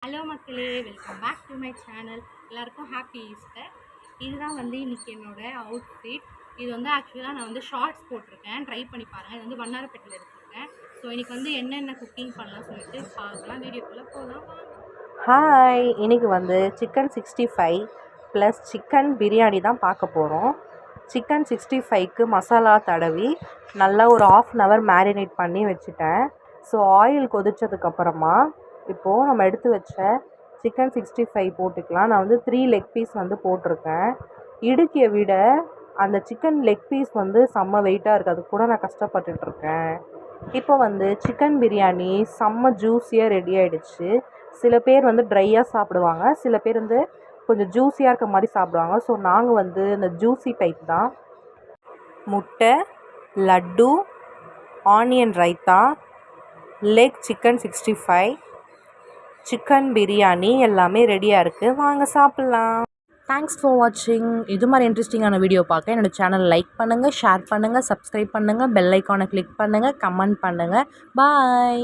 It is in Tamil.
ஹலோ மக்களே, welcome back to my channel. எல்லாருக்கும் ஹாப்பி ஈஸ்டர். இதுதான் வந்து இன்றைக்கி என்னோடய அவுட்ஃபிட். இது வந்து ஆக்சுவலாக நான் வந்து ஷார்ட்ஸ் போட்டிருக்கேன், ட்ரை பண்ணி பாருங்கள். இது வந்து வண்ணாரப்பேட்டையில் எடுத்துருக்கேன். ஸோ இன்றைக்கி வந்து என்னென்ன குக்கிங் பண்ணலாம் சொல்லிட்டு பார்க்கலாம். வீடியோக்குள்ளே போகலாம். ஹாய், இன்றைக்கி வந்து சிக்கன் 65 ப்ளஸ் சிக்கன் பிரியாணி தான் பார்க்க போகிறோம். சிக்கன் 65க்கு மசாலா தடவி நல்லா ஒரு 1/2 hour மேரினேட் பண்ணி வச்சுட்டேன். ஸோ ஆயில் கொதித்ததுக்கப்புறமா இப்போது நம்ம எடுத்து வச்ச சிக்கன் 65 போட்டுக்கலாம். நான் வந்து 3 லெக் பீஸ் வந்து போட்டிருக்கேன். இடுக்கியை விட அந்த சிக்கன் லெக் பீஸ் வந்து செம்ம வெயிட்டாக இருக்குது, அது கூட நான் கஷ்டப்பட்டுட்ருக்கேன். இப்போ வந்து சிக்கன் பிரியாணி செம்ம ஜூஸியாக ரெடி ஆகிடுச்சு. சில பேர் வந்து ட்ரையாக சாப்பிடுவாங்க, சில பேர் வந்து கொஞ்சம் ஜூஸியாக இருக்க மாதிரி சாப்பிடுவாங்க. ஸோ நாங்கள் வந்து இந்த ஜூஸி டைப் தான். முட்டை, laddu, onion raita, leg chicken 65, chicken biryani எல்லாமே ரெடியாக இருக்குது. வாங்க சாப்பிட்லாம். தேங்க்ஸ் ஃபார் வாட்சிங். இது மாதிரி இன்ட்ரெஸ்டிங்கான வீடியோ பார்க்க என்னோடய சேனல் லைக் பண்ணுங்கள், ஷேர் பண்ணுங்கள், சப்ஸ்கிரைப் பண்ணுங்கள், பெல் ஐக்கானை கிளிக் பண்ணுங்கள், கமெண்ட் பண்ணுங்கள். பாய்.